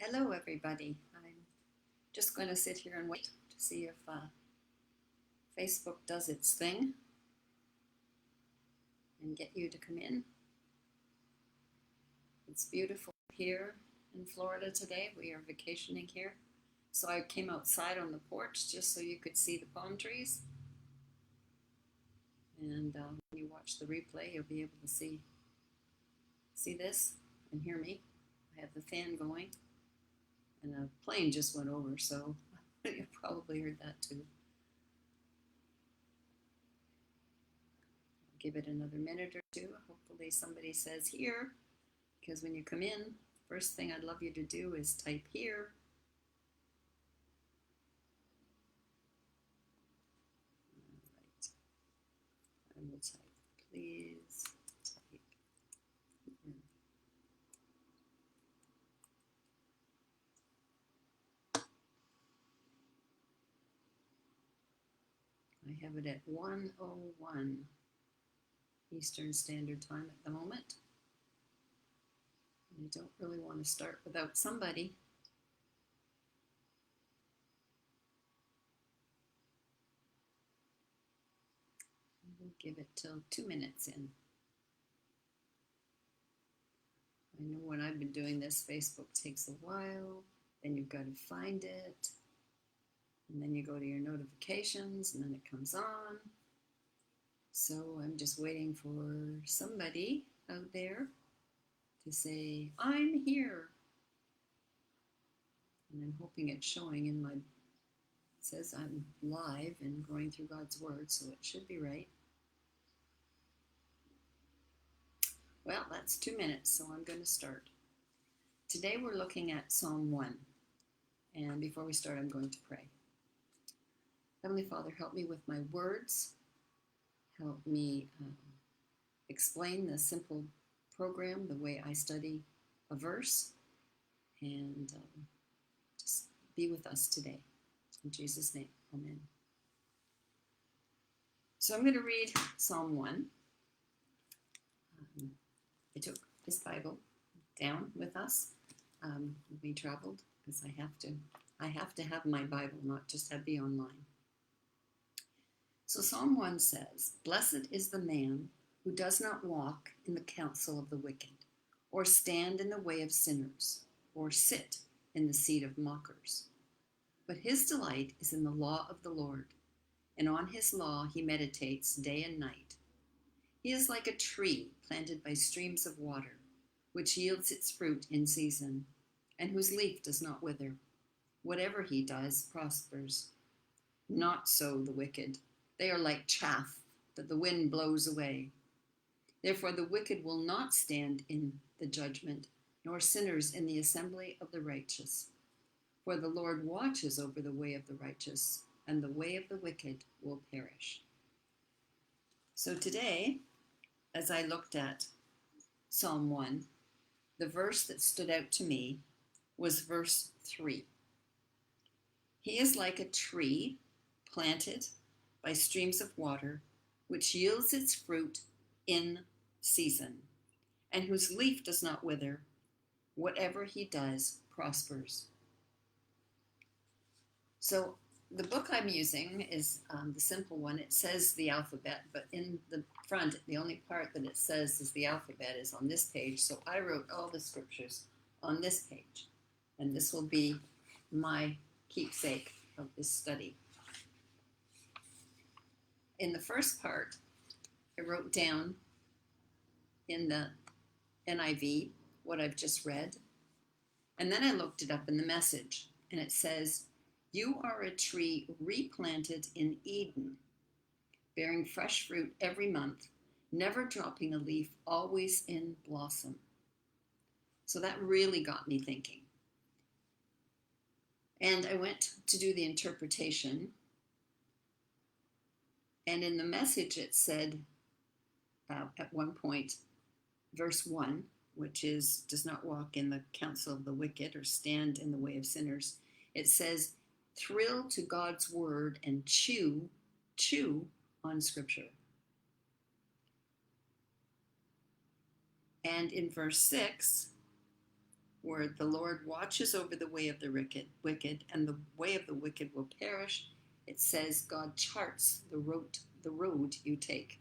Hello, everybody. I'm just going to sit here and wait to see if Facebook does its thing and get you to come in. It's beautiful here in Florida today. We are vacationing here. So I came outside on the porch just so you could see the palm trees. And when you watch the replay, you'll be able to see this and hear me. I have the fan going. And a plane just went over, so you probably heard that too. Give it another minute or two. Hopefully somebody says here, because when you come in, first thing I'd love you to do is type here. All right. I will type, please type here. I have it at 1:01 Eastern Standard Time at the moment. I don't really want to start without somebody. We'll give it till 2 minutes in. I know when I've been doing this, Facebook takes a while. Then you've got to find it. And then you go to your notifications and then it comes on. So I'm just waiting for somebody out there to say, I'm here. And I'm hoping it's showing in my, it says I'm live and going through God's Word, so it should be right. Well, that's 2 minutes, so I'm going to start. Today we're looking at Psalm 1. And before we start, I'm going to pray. Heavenly Father, help me with my words. Help me explain the simple program, the way I study a verse. And just be with us today. In Jesus' name, amen. So I'm going to read Psalm 1. I took this Bible down with us. We traveled because I have to have my Bible, not just have it be online. So Psalm 1 says, Blessed is the man who does not walk in the counsel of the wicked, or stand in the way of sinners, or sit in the seat of mockers. But his delight is in the law of the Lord, and on his law he meditates day and night. He is like a tree planted by streams of water, which yields its fruit in season, and whose leaf does not wither. Whatever he does prospers. Not so the wicked. They are like chaff that the wind blows away. Therefore the wicked will not stand in the judgment, nor sinners in the assembly of the righteous. For the Lord watches over the way of the righteous, and the way of the wicked will perish. So today, as I looked at Psalm 1, the verse that stood out to me was verse 3. He is like a tree planted by streams of water, which yields its fruit in season, and whose leaf does not wither. Whatever he does prospers. So the book I'm using is the simple one. It says the alphabet, but in the front, the only part that it says is the alphabet is on this page. So I wrote all the scriptures on this page, and this will be my keepsake of this study. In the first part, I wrote down in the NIV what I've just read, and then I looked it up in the Message, and it says, You are a tree replanted in Eden, bearing fresh fruit every month, never dropping a leaf, always in blossom. So that really got me thinking. And I went to do the interpretation, and in the Message it said, at one point, verse 1, which is, does not walk in the counsel of the wicked or stand in the way of sinners. It says, thrill to God's word and chew on scripture. And in verse 6, where the Lord watches over the way of the wicked, and the way of the wicked will perish. It says God charts the road you take.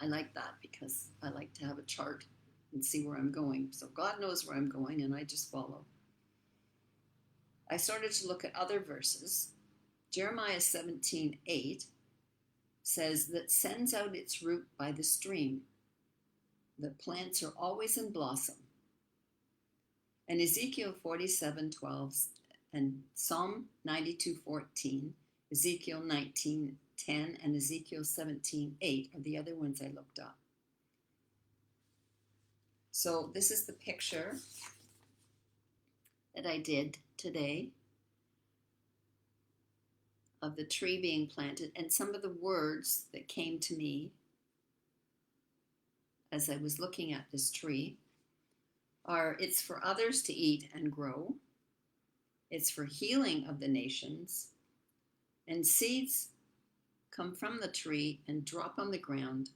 I like that because I like to have a chart and see where I'm going. So God knows where I'm going, and I just follow. I started to look at other verses. Jeremiah 17:8 says that sends out its root by the stream. The plants are always in blossom. And Ezekiel 47:12 and Psalm 92:14, Ezekiel 19:10, and Ezekiel 17:8 are the other ones I looked up. So this is the picture that I did today of the tree being planted, and some of the words that came to me as I was looking at this tree are, it's for others to eat and grow, it's for healing of the nations, and seeds come from the tree and drop on the ground,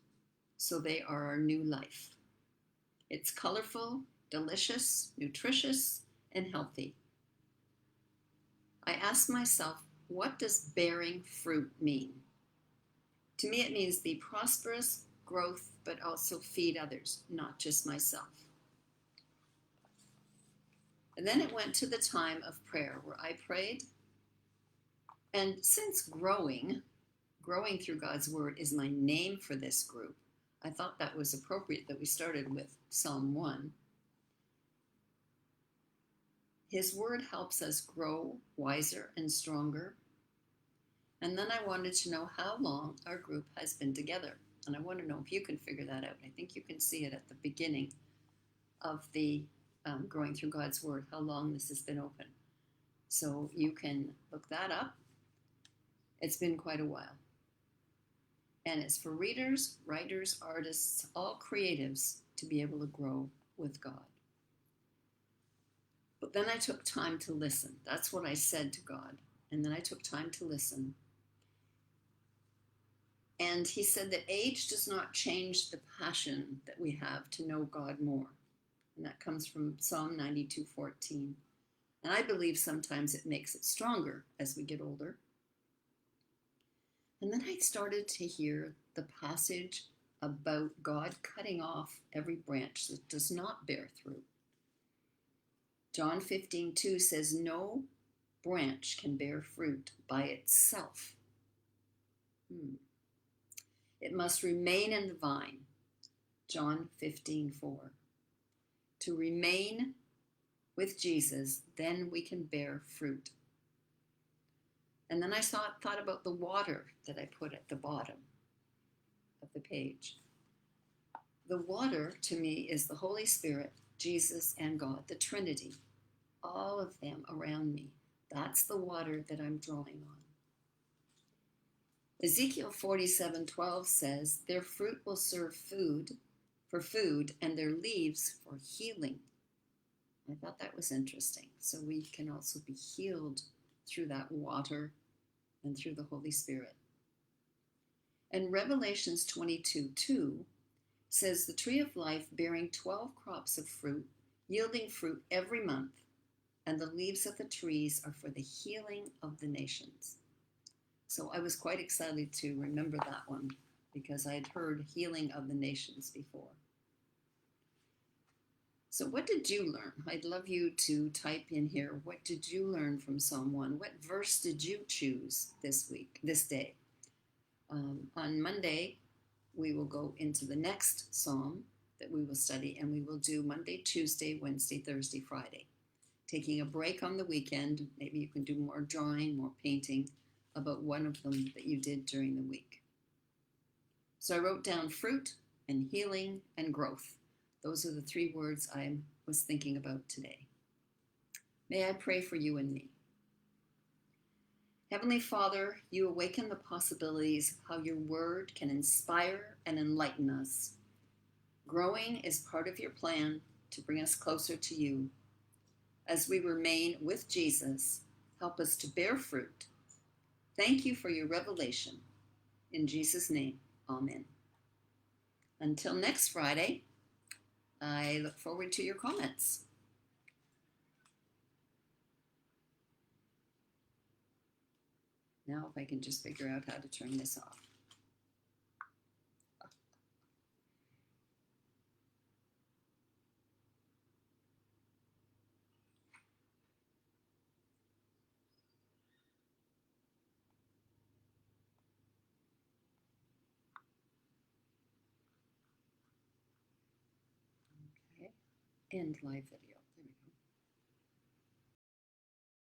so they are our new life. It's colorful, delicious, nutritious, and healthy. I asked myself, what does bearing fruit mean? To me, it means be prosperous, growth, but also feed others, not just myself. And then it went to the time of prayer where I prayed. And since growing through God's word is my name for this group, I thought that was appropriate that we started with Psalm 1. His word helps us grow wiser and stronger. And then I wanted to know how long our group has been together. And I want to know if you can figure that out. I think you can see it at the beginning of the Growing Through God's Word, how long this has been open. So you can look that up. It's been quite a while. And it's for readers, writers, artists, all creatives to be able to grow with God. But then I took time to listen. That's what I said to God. And then I took time to listen. And he said that age does not change the passion that we have to know God more. And that comes from Psalm 92:14. And I believe sometimes it makes it stronger as we get older. And then I started to hear the passage about God cutting off every branch that does not bear fruit. John 15:2 says, no branch can bear fruit by itself. It must remain in the vine. John 15:4. To remain with Jesus, then we can bear fruit. And then I thought about the water that I put at the bottom of the page. The water, to me, is the Holy Spirit, Jesus, and God, the Trinity. All of them around me. That's the water that I'm drawing on. Ezekiel 47:12 says, their fruit will serve for food, and their leaves for healing. I thought that was interesting. So we can also be healed through that water and through the Holy Spirit. And Revelations 22:2 says the tree of life bearing 12 crops of fruit, yielding fruit every month, and the leaves of the trees are for the healing of the nations. So I was quite excited to remember that one because I had heard healing of the nations before. So what did you learn? I'd love you to type in here, what did you learn from Psalm 1? What verse did you choose this day? On Monday, we will go into the next psalm that we will study, and we will do Monday, Tuesday, Wednesday, Thursday, Friday. Taking a break on the weekend, maybe you can do more drawing, more painting about one of them that you did during the week. So I wrote down fruit and healing and growth. Those are the three words I was thinking about today. May I pray for you and me. Heavenly Father, you awaken the possibilities of how your word can inspire and enlighten us. Growing is part of your plan to bring us closer to you. As we remain with Jesus, help us to bear fruit. Thank you for your revelation. In Jesus' name, amen. Until next Friday, I look forward to your comments. Now if I can just figure out how to turn this off. Okay, end live video.